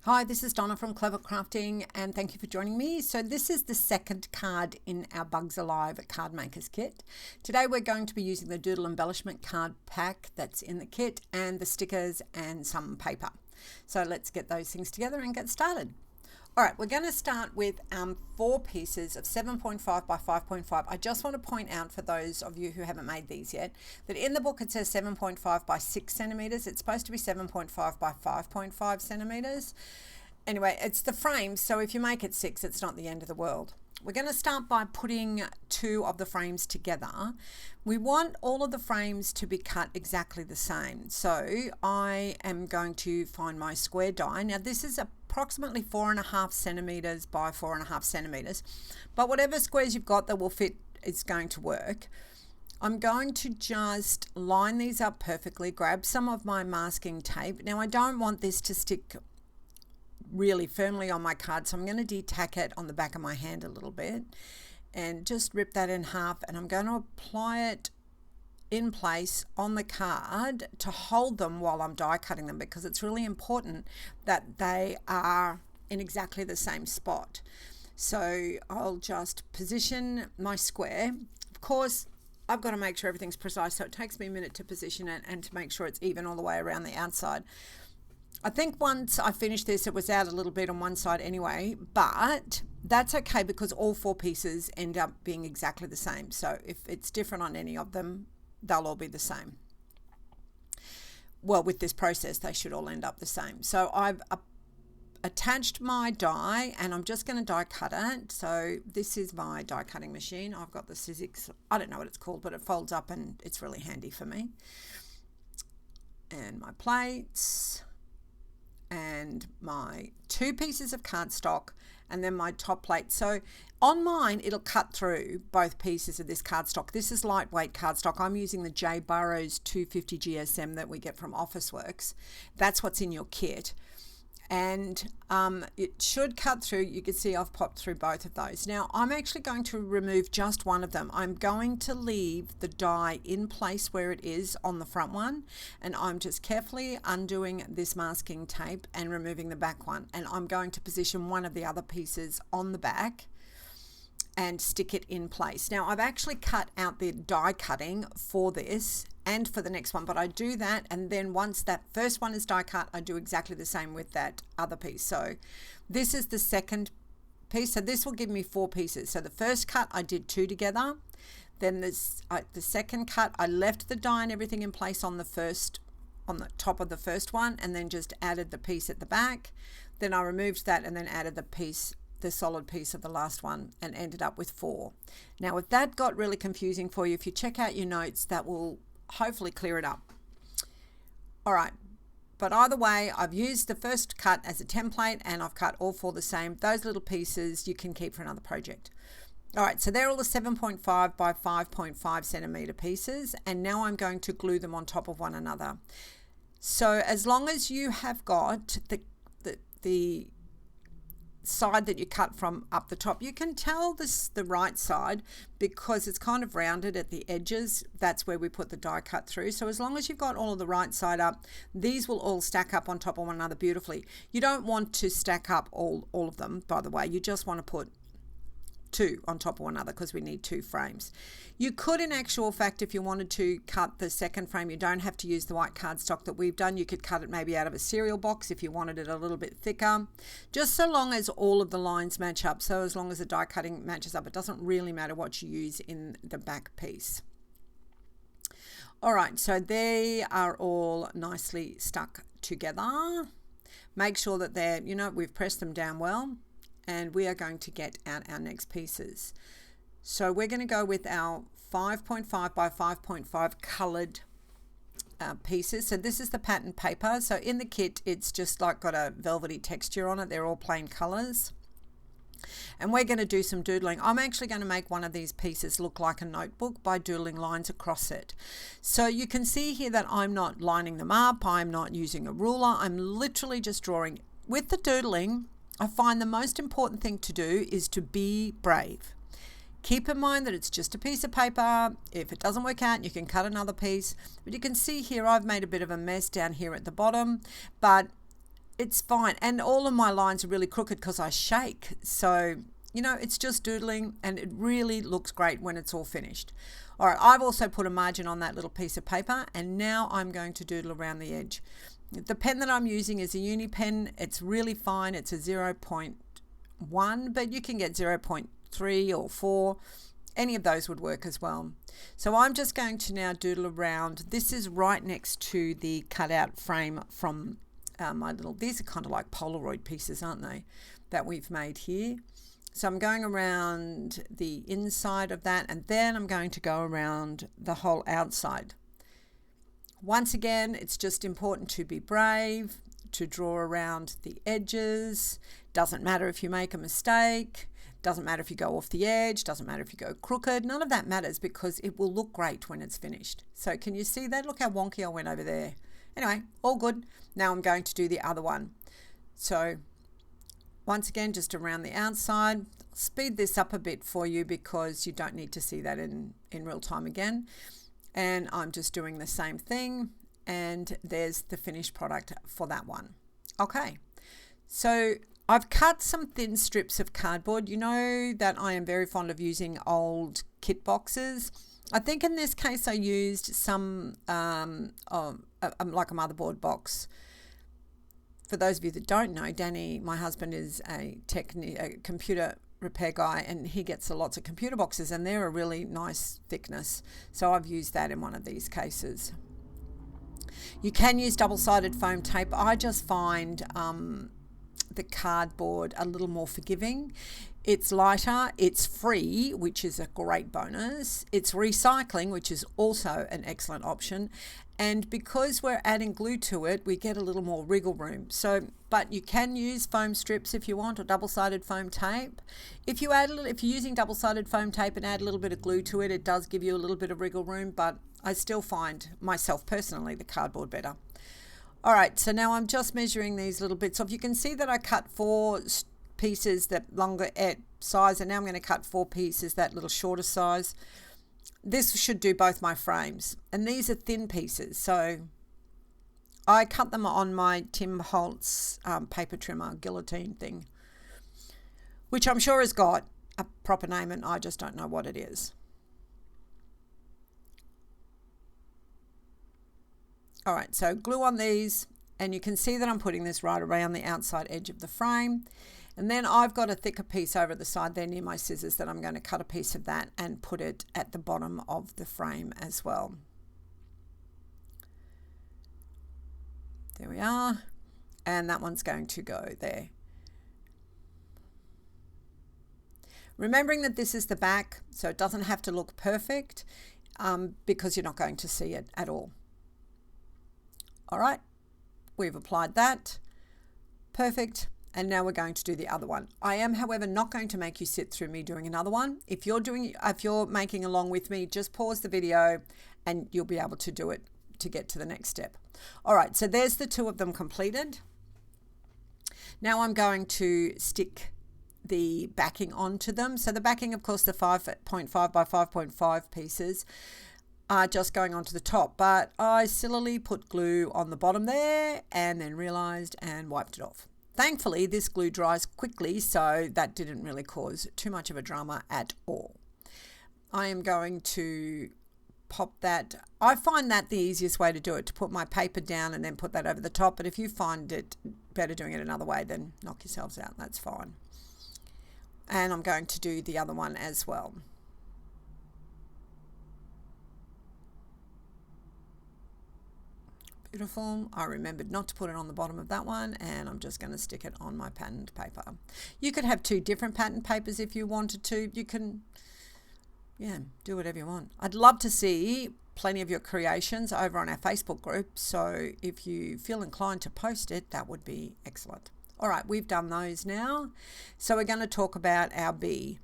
Hi, this is Donna from Clever Crafting and thank you for joining me. So this is the second card in our Bugs Alive Cardmakers Kit. Today we're going to be using the Doodle embellishment card pack that's in the kit and the stickers and some paper. So let's get those things together and get started. All right, we're going to start with 4 pieces of 7.5 by 5.5. I just want to point out for those of you who haven't made these yet that in the book it says 7.5 by 6 centimeters. It's supposed to be 7.5 by 5.5 centimeters. Anyway, it's the frame, so if you make it 6, it's not the end of the world. We're going to start by putting 2 of the frames together. We want all of the frames to be cut exactly the same. So I am going to find my square die. Now this is approximately 4.5 centimeters by 4.5 centimeters, but whatever squares you've got that will fit is going to work. I'm going to just line these up perfectly, grab some of my masking tape. Now I don't want this to stick really firmly on my card, so I'm going to detack it on the back of my hand a little bit and just rip that in half, and I'm going to apply it in place on the card to hold them while I'm die cutting them, because it's really important that they are in exactly the same spot. So I'll just position my square. Of course I've got to make sure everything's precise, so it takes me a minute to position it and to make sure it's even all the way around the outside. I think once I finished this, it was out a little bit on one side anyway, but that's okay because all 4 pieces end up being exactly the same. So if it's different on any of them, they'll all be the same. Well, with this process, they should all end up the same. So I've attached my die and I'm just going to die cut it. So this is my die cutting machine. I've got the Sizzix, I don't know what it's called, but it folds up and it's really handy for me. And my plates, and my 2 pieces of cardstock, and then my top plate. So on mine it'll cut through both pieces of this cardstock. This is lightweight cardstock. I'm using the J Burrows 250 GSM that we get from Officeworks. That's what's in your kit, and it should cut through. You can see I've popped through both of those. Now I'm actually going to remove just one of them. I'm going to leave the die in place where it is on the front one, and I'm just carefully undoing this masking tape and removing the back one, and I'm going to position one of the other pieces on the back and stick it in place. Now I've actually cut out the die cutting for this and for the next one, but I do that, and then once that first one is die cut, I do exactly the same with that other piece. So this is the second piece, so this will give me 4 pieces. So the first cut I did 2 together, then the second cut I left the die and everything in place on the top of the first one, and then just added the piece at the back. Then I removed that and then added the solid piece of the last one, and ended up with 4. Now if that got really confusing for you, if you check out your notes, that will hopefully clear it up. All right, but either way, I've used the first cut as a template and I've cut all 4 the same. Those little pieces you can keep for another project. All right, so they're all the 7.5 by 5.5 centimeter pieces, and now I'm going to glue them on top of one another. So as long as you have got the side that you cut from up the top, you can tell this the right side because it's kind of rounded at the edges. That's where we put the die cut through. So as long as you've got all of the right side up, these will all stack up on top of one another beautifully. You don't want to stack up all of them, by the way. You just want to put 2 on top of one another because we need 2 frames. You could, in actual fact, if you wanted to cut the second frame, you don't have to use the white cardstock that we've done. You could cut it maybe out of a cereal box if you wanted it a little bit thicker, just so long as all of the lines match up. So as long as the die cutting matches up, it doesn't really matter what you use in the back piece. All right, so they are all nicely stuck together. Make sure that they're, we've pressed them down well, and we are going to get out our next pieces. So we're going to go with our 5.5 by 5.5 colored pieces. So this is the pattern paper. So in the kit, it's just like got a velvety texture on it. They're all plain colors. And we're going to do some doodling. I'm actually going to make one of these pieces look like a notebook by doodling lines across it. So you can see here that I'm not lining them up. I'm not using a ruler. I'm literally just drawing. With the doodling, I find the most important thing to do is to be brave. Keep in mind that it's just a piece of paper. If it doesn't work out, you can cut another piece. But you can see here I've made a bit of a mess down here at the bottom, but it's fine. And all of my lines are really crooked because I shake. So, you know, it's just doodling, and it really looks great when it's all finished. All right, I've also put a margin on that little piece of paper, and now I'm going to doodle around the edge. The pen that I'm using is a uni pen. It's really fine. It's a 0.1, but you can get 0.3 or 4. Any of those would work as well. So I'm just going to now doodle around. This is right next to the cutout frame from these are kind of like Polaroid pieces, aren't they, that we've made here. So I'm going around the inside of that, and then I'm going to go around the whole outside. Once again, it's just important to be brave, to draw around the edges. Doesn't matter if you make a mistake. Doesn't matter if you go off the edge. Doesn't matter if you go crooked. None of that matters because it will look great when it's finished. So can you see that? Look how wonky I went over there. Anyway, all good. Now I'm going to do the other one. So once again, just around the outside. I'll speed this up a bit for you because you don't need to see that in real time again. And I'm just doing the same thing. And there's the finished product for that one. Okay, so I've cut some thin strips of cardboard. You know that I am very fond of using old kit boxes. I think in this case I used some like a motherboard box. For those of you that don't know, Danny, my husband, is a computer repair guy, and he gets lots of computer boxes, and they're a really nice thickness. So I've used that in one of these cases. You can use double-sided foam tape. I just find the cardboard a little more forgiving. It's lighter, it's free, which is a great bonus. It's recycling, which is also an excellent option. And because we're adding glue to it, we get a little more wriggle room. So, but you can use foam strips if you want, or double-sided foam tape. If you're using double-sided foam tape and add a little bit of glue to it, it does give you a little bit of wriggle room, but I still find myself personally the cardboard better. All right, so now I'm just measuring these little bits off. You can see that I cut 4 pieces that longer size, and now I'm going to cut 4 pieces that little shorter size. This should do both my frames, and these are thin pieces, so I cut them on my Tim Holtz paper trimmer guillotine thing, which I'm sure has got a proper name and I just don't know what it is. All right, so glue on these, and you can see that I'm putting this right around the outside edge of the frame. And then I've got a thicker piece over the side there near my scissors that I'm going to cut a piece of that and put it at the bottom of the frame as well. There we are. And that one's going to go there. Remembering that this is the back, so it doesn't have to look perfect because you're not going to see it at all. All right, we've applied that. Perfect. And now we're going to do the other one. I am, however, not going to make you sit through me doing another one. If you're making along with me, just pause the video and you'll be able to do it to get to the next step. All right, so there's the 2 of them completed. Now I'm going to stick the backing onto them. So the backing, of course, the 5.5 by 5.5 pieces are just going onto the top, but I sillily put glue on the bottom there and then realized and wiped it off. Thankfully, this glue dries quickly, so that didn't really cause too much of a drama at all. I am going to pop that. I find that the easiest way to do it, to put my paper down and then put that over the top, but if you find it better doing it another way, then knock yourselves out, that's fine. And I'm going to do the other one as well. Beautiful. I remembered not to put it on the bottom of that one, and I'm just going to stick it on my patterned paper. You could have 2 different patterned papers if you wanted to. You can, do whatever you want. I'd love to see plenty of your creations over on our Facebook group, so if you feel inclined to post it, that would be excellent. All right, we've done those now. So we're going to talk about our bee.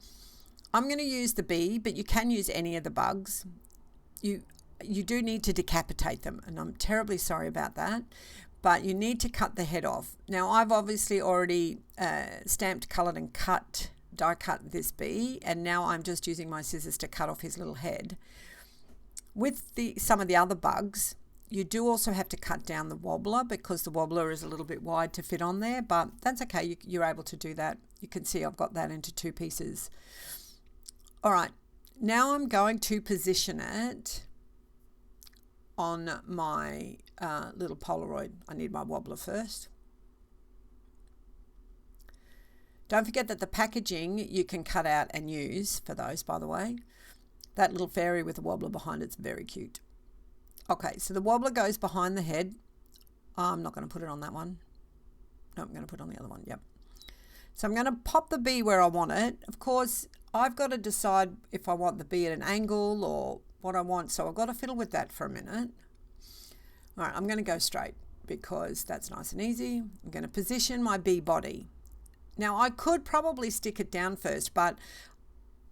I'm going to use the bee, but you can use any of the bugs. You do need to decapitate them, and I'm terribly sorry about that, but you need to cut the head off. Now, I've obviously already stamped, coloured and die cut this bee, and now I'm just using my scissors to cut off his little head. With some of the other bugs, You do also have to cut down the wobbler because the wobbler is a little bit wide to fit on there, but that's okay. You're able to do that. You can see I've got that into 2 pieces. All right, now I'm going to position it on my little Polaroid. I need my wobbler first. Don't forget that the packaging you can cut out and use for those, by the way. That little fairy with a wobbler behind it's very cute. Okay, so the wobbler goes behind the head. I'm not going to put it on that one. No, I'm going to put it on the other one. Yep. So I'm going to pop the bee where I want it. Of course, I've got to decide if I want the bee at an angle or what I want. So I've got to fiddle with that for a minute. All right, I'm going to go straight because that's nice and easy. I'm going to position my bee body. Now, I could probably stick it down first, but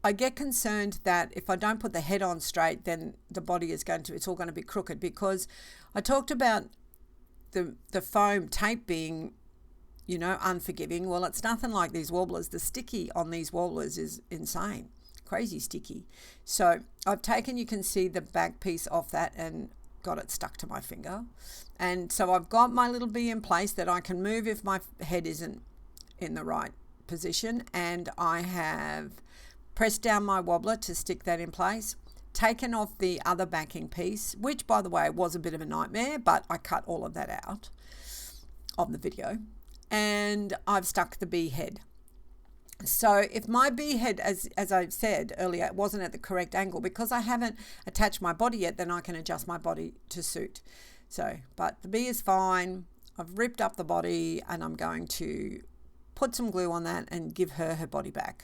I get concerned that if I don't put the head on straight, then the body is it's all going to be crooked, because I talked about the foam tape being, unforgiving. Well, it's nothing like these wobblers. The sticky on these wobblers is insane, crazy sticky. So I've taken, you can see the back piece off that and got it stuck to my finger. And so I've got my little bee in place that I can move if my head isn't in the right position. And I have pressed down my wobbler to stick that in place, taken off the other backing piece, which by the way was a bit of a nightmare, but I cut all of that out of the video, and I've stuck the bee head. So if my bee head, as I said earlier, it wasn't at the correct angle, because I haven't attached my body yet, then I can adjust my body to suit. So, but the bee is fine. I've ripped up the body and I'm going to put some glue on that and give her body back.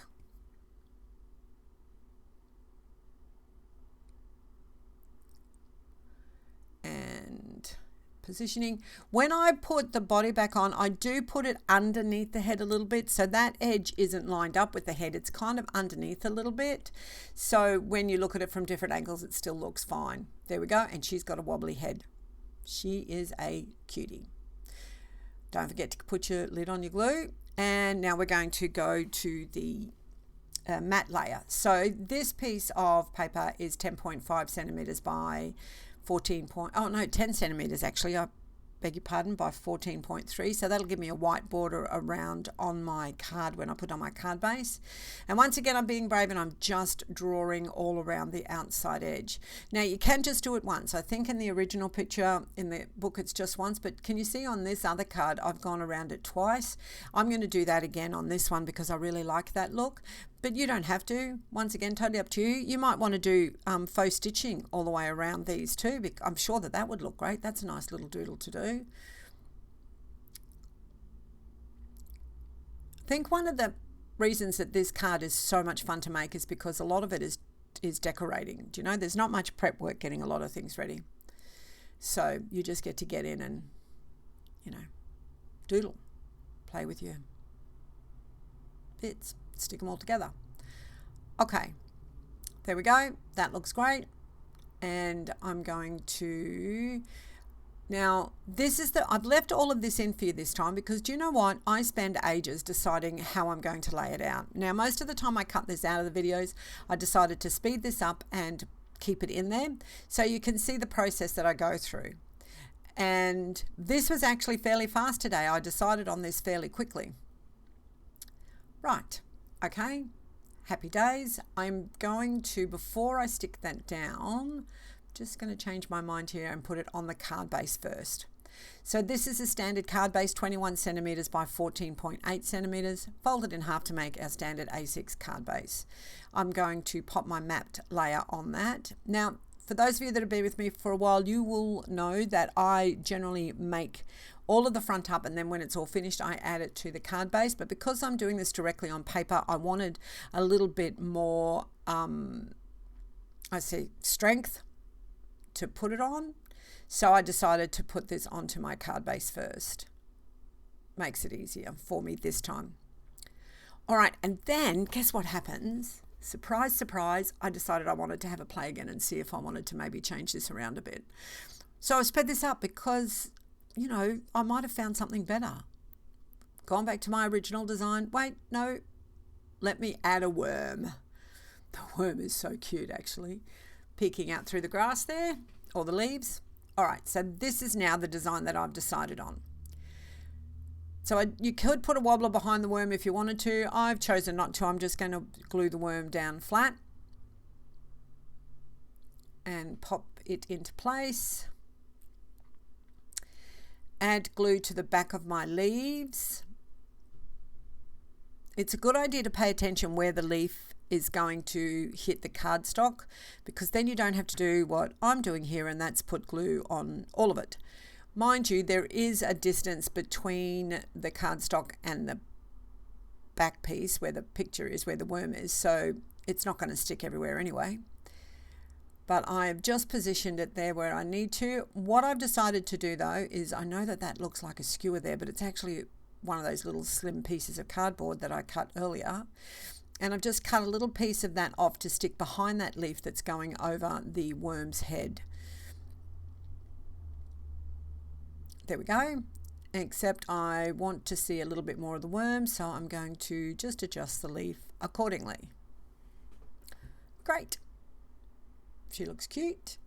And positioning. When I put the body back on, I do put it underneath the head a little bit, so that edge isn't lined up with the head. It's kind of underneath a little bit. So when you look at it from different angles, it still looks fine. There we go. And she's got a wobbly head. She is a cutie. Don't forget to put your lid on your glue. And now we're going to go to the matte layer. So this piece of paper is 10.5 centimeters by 10 centimeters actually, I beg your pardon, by 14.3. So that'll give me a white border around on my card when I put on my card base. And once again, I'm being brave and I'm just drawing all around the outside edge. Now you can just do it once. I think in the original picture in the book it's just once, but can you see on this other card I've gone around it twice? I'm going to do that again on this one because I really like that look. But you don't have to. Once again, totally up to you. You might want to do faux stitching all the way around these too. I'm sure that would look great. That's a nice little doodle to do. I think one of the reasons that this card is so much fun to make is because a lot of it is decorating. Do you know, there's not much prep work getting a lot of things ready. So you just get to get in and, doodle, play with your bits. Stick them all together. Okay, there we go. That looks great. And I'm going to, now this is I've left all of this in for you this time because do you know what? I spend ages deciding how I'm going to lay it out. Now, most of the time I cut this out of the videos. I decided to speed this up and keep it in there so you can see the process that I go through. And this was actually fairly fast today. I decided on this fairly quickly. Right. Okay, happy days. I'm going to, before I stick that down, just going to change my mind here and put it on the card base first. So this is a standard card base, 21 centimeters by 14.8 centimeters, folded in half to make our standard A6 card base. I'm going to pop my mapped layer on that. Now, for those of you that have been with me for a while, you will know that I generally make all of the front up and then when it's all finished I add it to the card base, but because I'm doing this directly on paper I wanted a little bit more strength to put it on, so I decided to put this onto my card base first. Makes it easier for me this time. All right, and then guess what happens? Surprise, surprise, I decided I wanted to have a play again and see if I wanted to maybe change this around a bit. So I sped this up because I might have found something better. Gone back to my original design. Wait, no, let me add a worm. The worm is so cute, actually. Peeking out through the grass there, or the leaves. All right, so this is now the design that I've decided on. So you could put a wobbler behind the worm if you wanted to. I've chosen not to. I'm just going to glue the worm down flat and pop it into place. Add glue to the back of my leaves. It's a good idea to pay attention where the leaf is going to hit the cardstock, because then you don't have to do what I'm doing here, and that's put glue on all of it. Mind you, there is a distance between the cardstock and the back piece where the picture is, where the worm is, so it's not going to stick everywhere anyway. But I have just positioned it there where I need to. What I've decided to do though is, I know that that looks like a skewer there, but it's actually one of those little slim pieces of cardboard that I cut earlier. And I've just cut a little piece of that off to stick behind that leaf that's going over the worm's head. There we go. Except I want to see a little bit more of the worm, so I'm going to just adjust the leaf accordingly. Great. She looks cute.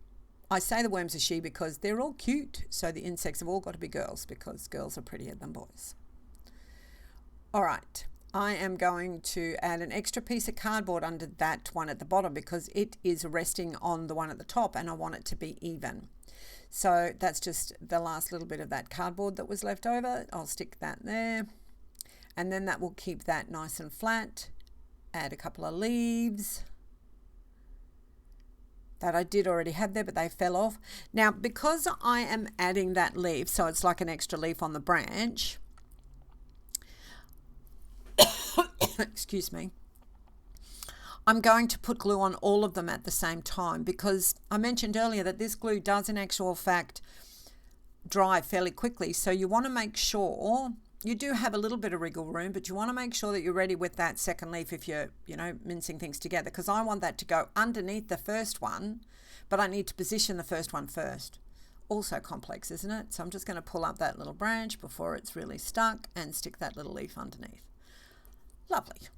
I say the worm's a she because they're all cute, so the insects have all got to be girls, because girls are prettier than boys. All right, I am going to add an extra piece of cardboard under that one at the bottom, because it is resting on the one at the top and I want it to be even. So that's just the last little bit of that cardboard that was left over. I'll stick that there, and then that will keep that nice and flat. Add a couple of leaves that I did already have there, but they fell off. Now, because I am adding that leaf, so it's like an extra leaf on the branch, excuse me, I'm going to put glue on all of them at the same time, because I mentioned earlier that this glue does in actual fact dry fairly quickly. So you want to make sure, you do have a little bit of wriggle room, but you want to make sure that you're ready with that second leaf if you're, mincing things together, because I want that to go underneath the first one, but I need to position the first one first. Also complex, isn't it? So I'm just going to pull up that little branch before it's really stuck and stick that little leaf underneath. Lovely.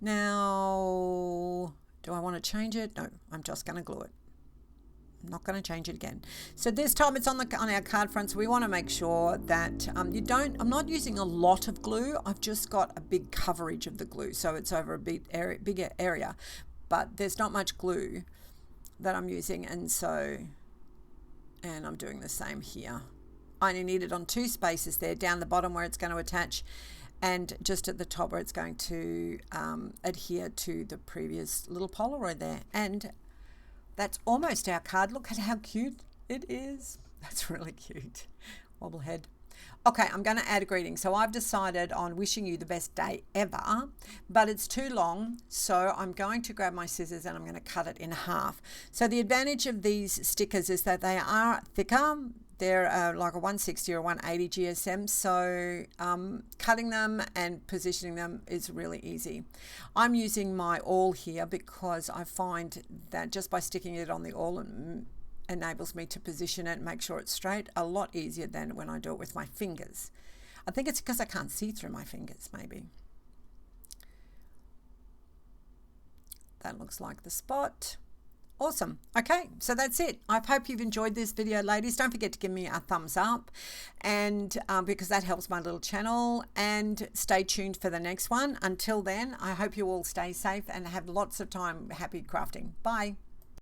Now, do I want to change it? No, I'm just going to glue it. I'm not going to change it again. So this time it's on our card front, so we want to make sure that I'm not using a lot of glue. I've just got a big coverage of the glue, so it's over a bigger area, but there's not much glue that I'm using, and I'm doing the same here. I only need it on 2 spaces there, down the bottom where it's going to attach, and just at the top where it's going to adhere to the previous little Polaroid there. And that's almost our card. Look at how cute it is. That's really cute. Wobblehead. Okay, I'm going to add a greeting. So I've decided on wishing you the best day ever, but it's too long. So I'm going to grab my scissors and I'm going to cut it in half. So the advantage of these stickers is that they are thicker. They're like a 160 or 180 GSM, so cutting them and positioning them is really easy. I'm using my awl here because I find that just by sticking it on the awl enables me to position it and make sure it's straight a lot easier than when I do it with my fingers. I think it's because I can't see through my fingers, maybe. That looks like the spot. Awesome. Okay, so that's it. I hope you've enjoyed this video, ladies. Don't forget to give me a thumbs up, and because that helps my little channel, and stay tuned for the next one. Until then, I hope you all stay safe and have lots of time happy crafting. Bye.